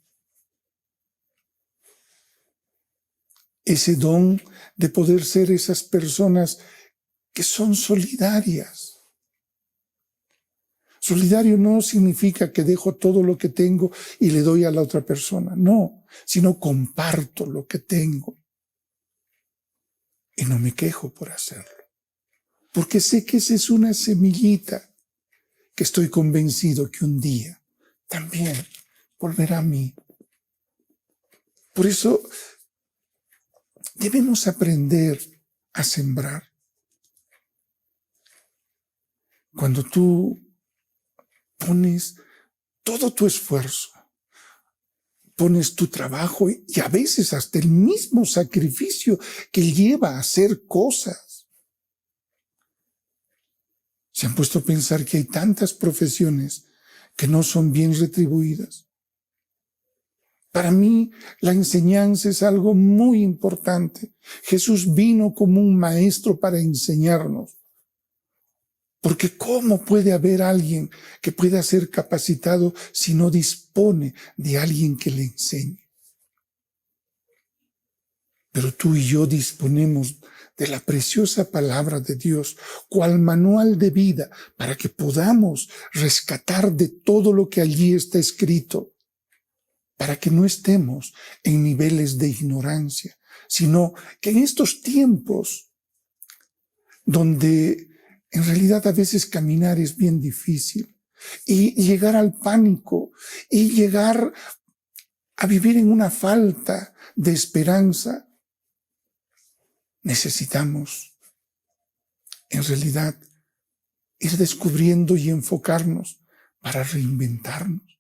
ese don de poder ser esas personas que son solidarias. Solidario no significa que dejo todo lo que tengo y le doy a la otra persona, no, sino comparto lo que tengo. Y no me quejo por hacerlo, porque sé que esa es una semillita que estoy convencido que un día también volverá a mí. Por eso debemos aprender a sembrar. Cuando tú pones todo tu esfuerzo, pones tu trabajo y a veces hasta el mismo sacrificio que lleva a hacer cosas. Se han puesto a pensar que hay tantas profesiones que no son bien retribuidas. Para mí, la enseñanza es algo muy importante. Jesús vino como un maestro para enseñarnos. Porque ¿cómo puede haber alguien que pueda ser capacitado si no dispone de alguien que le enseñe? Pero tú y yo disponemos de la preciosa palabra de Dios, cual manual de vida, para que podamos rescatar de todo lo que allí está escrito, para que no estemos en niveles de ignorancia, sino que en estos tiempos donde en realidad a veces caminar es bien difícil y llegar al pánico y llegar a vivir en una falta de esperanza, necesitamos en realidad ir descubriendo y enfocarnos para reinventarnos,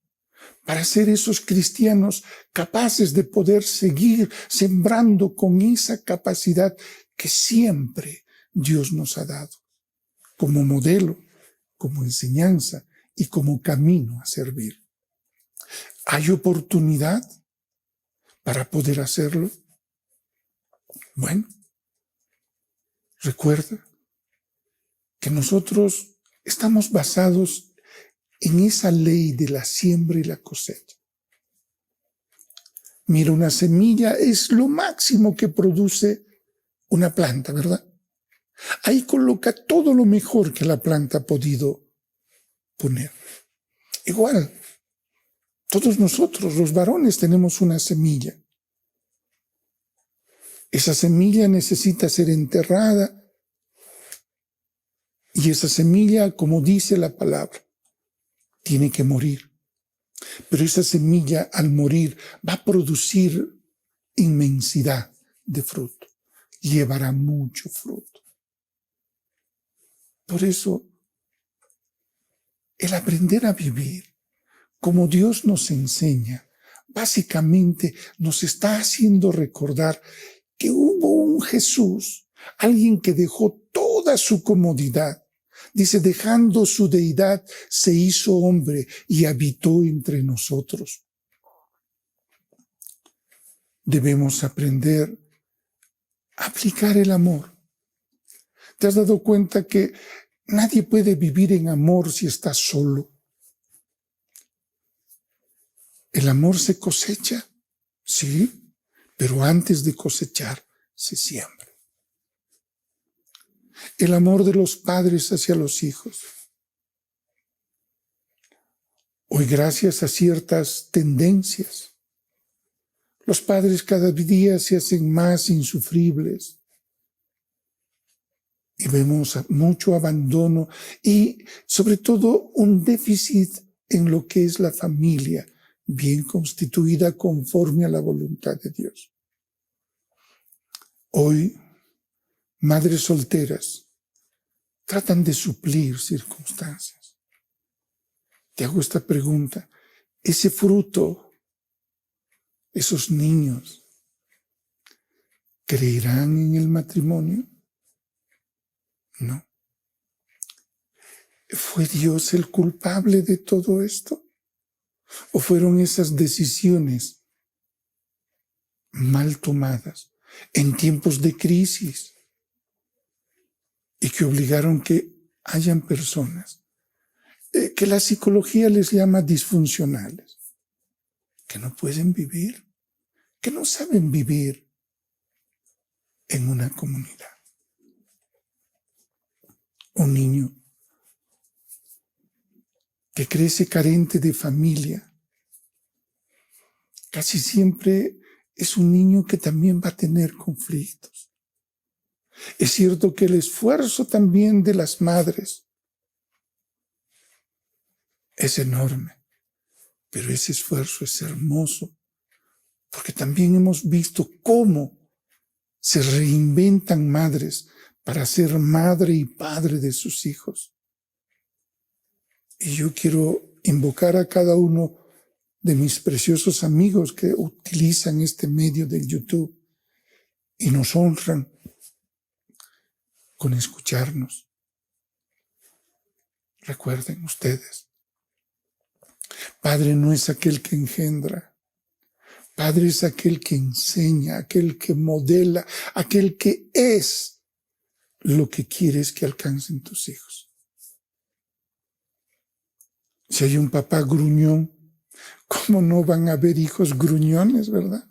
para ser esos cristianos capaces de poder seguir sembrando con esa capacidad que siempre Dios nos ha dado, como modelo, como enseñanza y como camino a servir. ¿Hay oportunidad para poder hacerlo? Bueno, recuerda que nosotros estamos basados en esa ley de la siembra y la cosecha. Mira, una semilla es lo máximo que produce una planta, ¿verdad? Ahí coloca todo lo mejor que la planta ha podido poner. Igual, todos nosotros, los varones, tenemos una semilla. Esa semilla necesita ser enterrada y esa semilla, como dice la palabra, tiene que morir. Pero esa semilla, al morir, va a producir inmensidad de fruto. Llevará mucho fruto. Por eso, el aprender a vivir como Dios nos enseña, básicamente nos está haciendo recordar que hubo un Jesús, alguien que dejó toda su comodidad. Dice, dejando su deidad, se hizo hombre y habitó entre nosotros. Debemos aprender a aplicar el amor. ¿Te has dado cuenta que nadie puede vivir en amor si está solo? El amor se cosecha, sí, pero antes de cosechar, se siembra. El amor de los padres hacia los hijos. Hoy, gracias a ciertas tendencias, los padres cada día se hacen más insufribles y vemos mucho abandono y sobre todo un déficit en lo que es la familia bien constituida conforme a la voluntad de Dios. Hoy, madres solteras tratan de suplir circunstancias. Te hago esta pregunta. Ese fruto, esos niños, ¿creerán en el matrimonio? No. ¿Fue Dios el culpable de todo esto? ¿O fueron esas decisiones mal tomadas en tiempos de crisis y que obligaron que hayan personas que la psicología les llama disfuncionales, que no pueden vivir, que no saben vivir en una comunidad? Un niño que crece carente de familia, casi siempre es un niño que también va a tener conflictos. Es cierto que el esfuerzo también de las madres es enorme, pero ese esfuerzo es hermoso, porque también hemos visto cómo se reinventan madres para ser madre y padre de sus hijos. Y yo quiero invocar a cada uno de mis preciosos amigos que utilizan este medio del YouTube y nos honran con escucharnos. Recuerden ustedes, Padre no es aquel que engendra, Padre es aquel que enseña, aquel que modela, aquel que es lo que quieres que alcancen tus hijos. Si hay un papá gruñón, ¿cómo no van a haber hijos gruñones, verdad?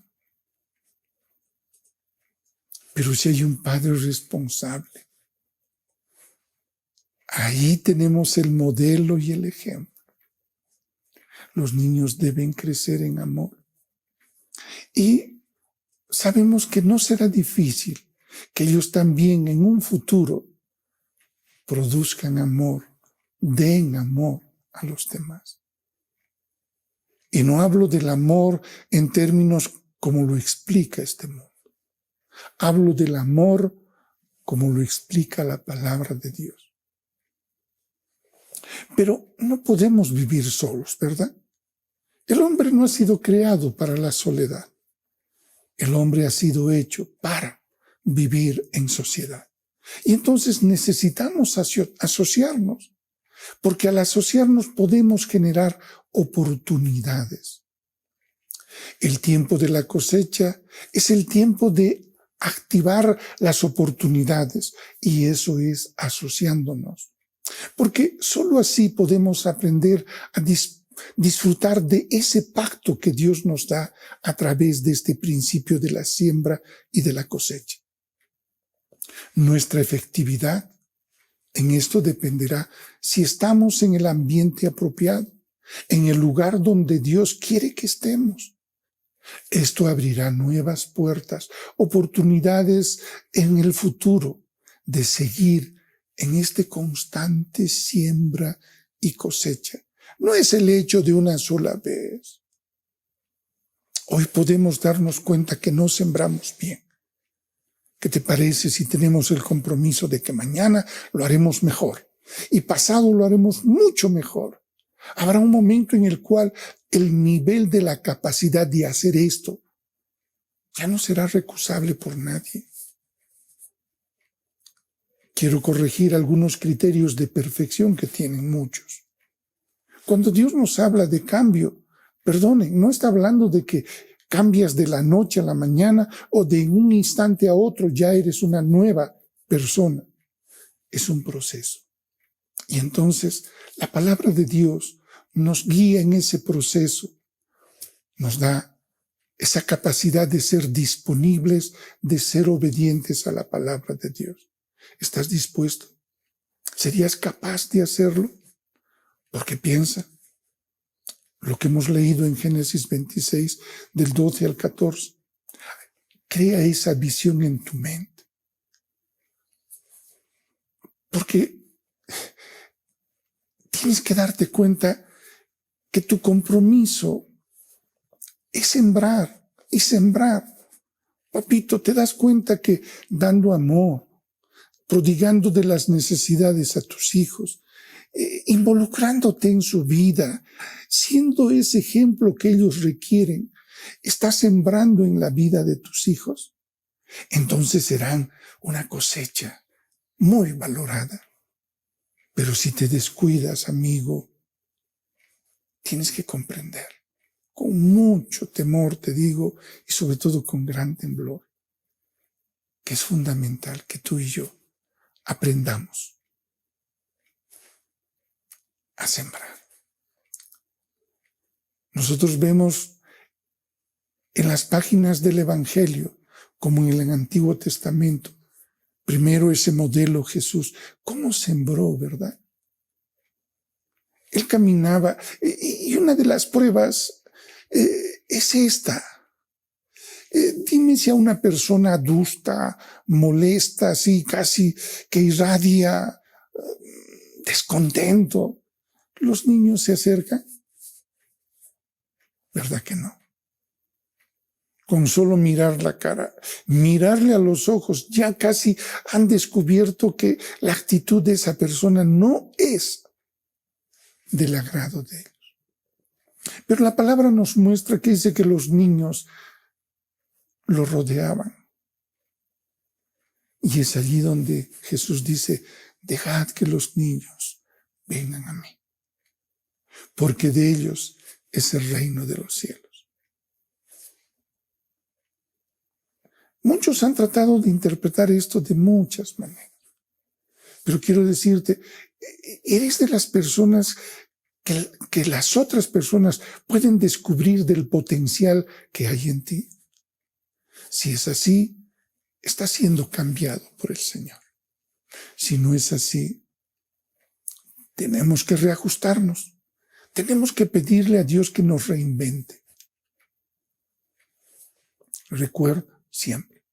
Pero si hay un padre responsable, ahí tenemos el modelo y el ejemplo. Los niños deben crecer en amor. Y sabemos que no será difícil que ellos también en un futuro produzcan amor, den amor a los demás. Y no hablo del amor en términos como lo explica este mundo. Hablo del amor como lo explica la palabra de Dios. Pero no podemos vivir solos, ¿verdad? El hombre no ha sido creado para la soledad. El hombre ha sido hecho para vivir en sociedad. Y entonces necesitamos asociarnos, porque al asociarnos podemos generar oportunidades. El tiempo de la cosecha es el tiempo de activar las oportunidades, y eso es asociándonos. Porque solo así podemos aprender a disfrutar de ese pacto que Dios nos da a través de este principio de la siembra y de la cosecha. Nuestra efectividad en esto dependerá si estamos en el ambiente apropiado, en el lugar donde Dios quiere que estemos. Esto abrirá nuevas puertas, oportunidades en el futuro de seguir en este constante siembra y cosecha. No es el hecho de una sola vez. Hoy podemos darnos cuenta que no sembramos bien. ¿Qué te parece si tenemos el compromiso de que mañana lo haremos mejor y pasado lo haremos mucho mejor? Habrá un momento en el cual el nivel de la capacidad de hacer esto ya no será recusable por nadie. Quiero corregir algunos criterios de perfección que tienen muchos. Cuando Dios nos habla de cambio, perdonen, no está hablando de que cambias de la noche a la mañana o de un instante a otro ya eres una nueva persona. Es un proceso. Y entonces la palabra de Dios nos guía en ese proceso, nos da esa capacidad de ser disponibles, de ser obedientes a la palabra de Dios. ¿Estás dispuesto? ¿Serías capaz de hacerlo? Porque piensa, lo que hemos leído en Génesis 26, del 12 al 14, crea esa visión en tu mente. Porque tienes que darte cuenta que tu compromiso es sembrar y sembrar. Papito, te das cuenta que dando amor, prodigando de las necesidades a tus hijos, involucrándote en su vida, siendo ese ejemplo que ellos requieren, estás sembrando en la vida de tus hijos, entonces serán una cosecha muy valorada. Pero si te descuidas, amigo, tienes que comprender, con mucho temor te digo, y sobre todo con gran temblor, que es fundamental que tú y yo aprendamos a sembrar. Nosotros vemos en las páginas del Evangelio, como en el Antiguo Testamento, primero ese modelo Jesús, cómo sembró, ¿verdad? Él caminaba, y una de las pruebas es esta. Dime si a una persona adusta, molesta, así casi que irradia descontento, los niños se acercan. ¿Verdad que no? Con solo mirar la cara, mirarle a los ojos, ya casi han descubierto que la actitud de esa persona no es del agrado de ellos. Pero la palabra nos muestra que dice que los niños lo rodeaban. Y es allí donde Jesús dice, dejad que los niños vengan a mí, porque de ellos es el reino de los cielos. Muchos han tratado de interpretar esto de muchas maneras, pero quiero decirte, eres de las personas que las otras personas pueden descubrir del potencial que hay en ti. Si es así, está siendo cambiado por el Señor. Si no es así, tenemos que reajustarnos. Tenemos que pedirle a Dios que nos reinvente. Recuerda siempre,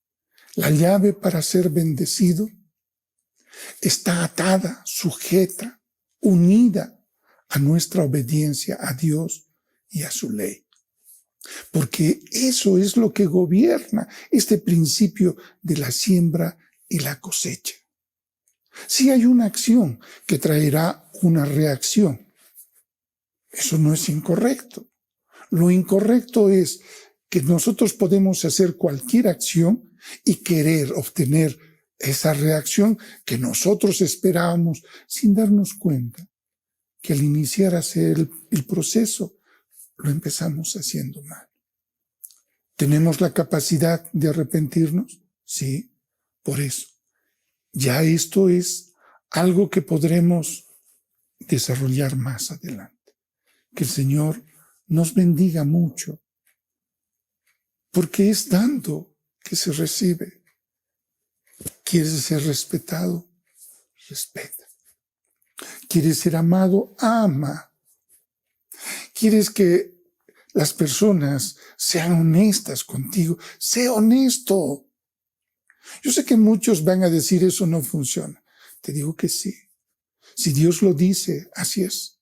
la llave para ser bendecido está atada, sujeta, unida a nuestra obediencia a Dios y a su ley. Porque eso es lo que gobierna este principio de la siembra y la cosecha. Si hay una acción que traerá una reacción, eso no es incorrecto. Lo incorrecto es que nosotros podemos hacer cualquier acción y querer obtener esa reacción que nosotros esperábamos sin darnos cuenta que al iniciar a hacer el proceso lo empezamos haciendo mal. ¿Tenemos la capacidad de arrepentirnos? Sí, por eso. Ya esto es algo que podremos desarrollar más adelante. Que el Señor nos bendiga mucho, porque es dando que se recibe. ¿Quieres ser respetado? Respeta. ¿Quieres ser amado? Ama. ¿Quieres que las personas sean honestas contigo? Sé honesto. Yo sé que muchos van a decir eso no funciona. Te digo que sí. Si Dios lo dice, así es.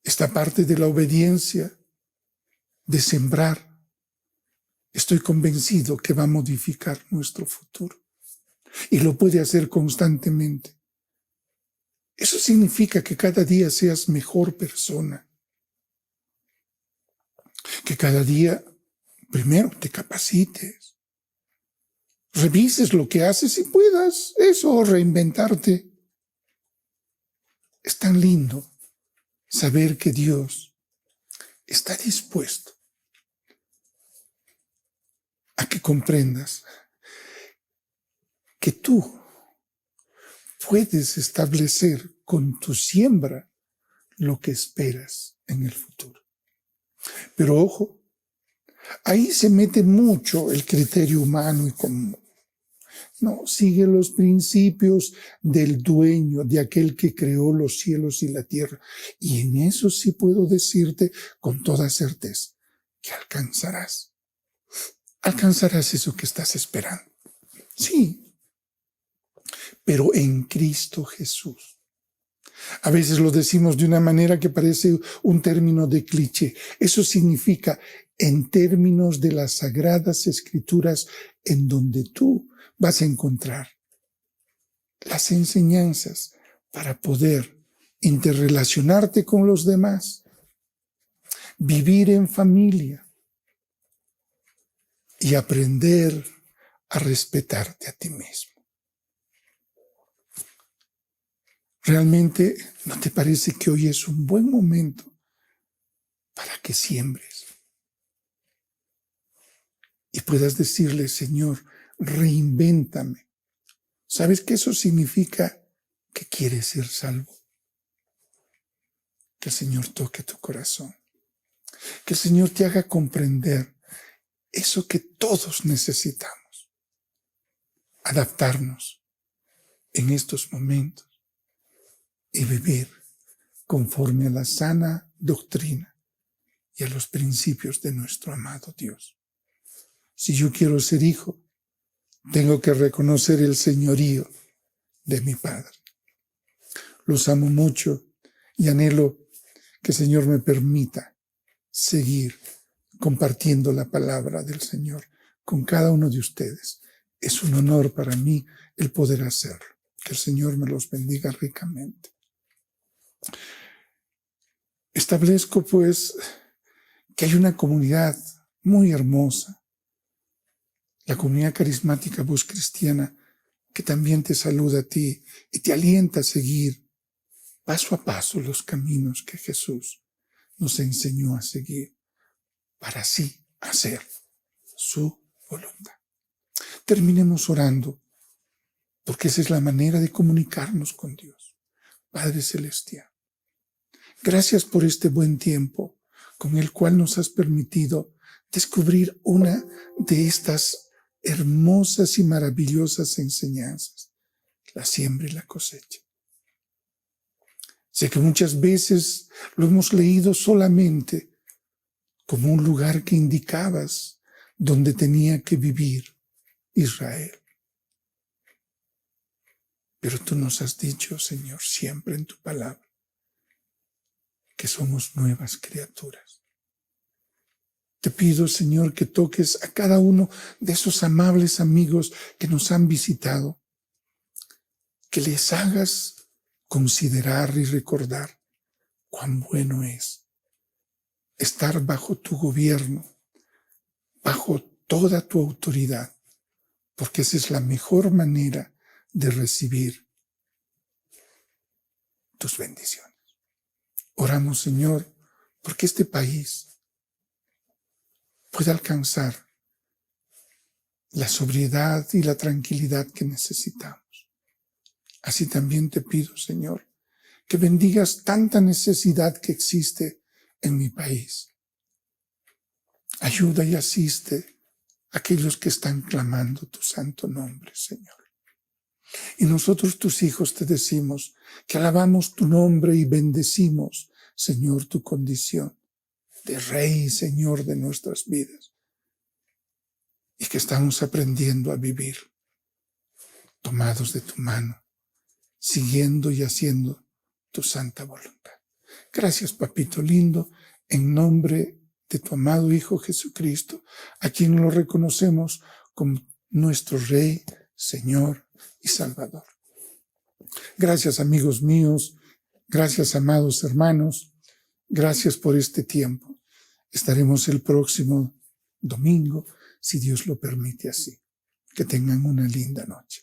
Esta parte de la obediencia, de sembrar, estoy convencido que va a modificar nuestro futuro. Y lo puede hacer constantemente. Eso significa que cada día seas mejor persona. Que cada día, primero, te capacites. Revises lo que haces y puedas eso, reinventarte. Es tan lindo saber que Dios está dispuesto a que comprendas que tú puedes establecer con tu siembra lo que esperas en el futuro. Pero ojo, ahí se mete mucho el criterio humano y común. No, sigue los principios del dueño, de aquel que creó los cielos y la tierra. Y en eso sí puedo decirte con toda certeza que alcanzarás. Alcanzarás eso que estás esperando. Sí, pero en Cristo Jesús. A veces lo decimos de una manera que parece un término de cliché. Eso significa en términos de las Sagradas Escrituras, en donde tú vas a encontrar las enseñanzas para poder interrelacionarte con los demás, vivir en familia y aprender a respetarte a ti mismo. ¿Realmente no te parece que hoy es un buen momento para que siembres y puedas decirle, Señor, reinvéntame? ¿Sabes qué eso significa? Que quieres ser salvo. Que el Señor toque tu corazón. Que el Señor te haga comprender eso que todos necesitamos. Adaptarnos en estos momentos y vivir conforme a la sana doctrina y a los principios de nuestro amado Dios. Si yo quiero ser hijo, tengo que reconocer el señorío de mi Padre. Los amo mucho y anhelo que el Señor me permita seguir compartiendo la palabra del Señor con cada uno de ustedes. Es un honor para mí el poder hacerlo. Que el Señor me los bendiga ricamente. Establezco pues que hay una comunidad muy hermosa, la comunidad carismática Voz Cristiana, que también te saluda a ti y te alienta a seguir paso a paso los caminos que Jesús nos enseñó a seguir para así hacer su voluntad. Terminemos orando, porque esa es la manera de comunicarnos con Dios. Padre Celestial, Gracias por este buen tiempo con el cual nos has permitido descubrir una de estas hermosas y maravillosas enseñanzas, la siembra y la cosecha. Sé que muchas veces lo hemos leído solamente como un lugar que indicabas donde tenía que vivir Israel. Pero tú nos has dicho, Señor, siempre en tu palabra, que somos nuevas criaturas. Te pido, Señor, que toques a cada uno de esos amables amigos que nos han visitado, que les hagas considerar y recordar cuán bueno es estar bajo tu gobierno, bajo toda tu autoridad, porque esa es la mejor manera de recibir tus bendiciones. Oramos, Señor, porque este país pueda alcanzar la sobriedad y la tranquilidad que necesitamos. Así también te pido, Señor, que bendigas tanta necesidad que existe en mi país. Ayuda y asiste a aquellos que están clamando tu santo nombre, Señor. Y nosotros, tus hijos, te decimos que alabamos tu nombre y bendecimos, Señor, tu condición de Rey y Señor de nuestras vidas. Y que estamos aprendiendo a vivir tomados de tu mano, siguiendo y haciendo tu santa voluntad. Gracias, papito lindo, en nombre de tu amado Hijo Jesucristo, a quien lo reconocemos como nuestro Rey, Señor y Salvador. Gracias, amigos míos. Gracias, amados hermanos. Gracias por este tiempo. Estaremos el próximo domingo, si Dios lo permite así. Que tengan una linda noche.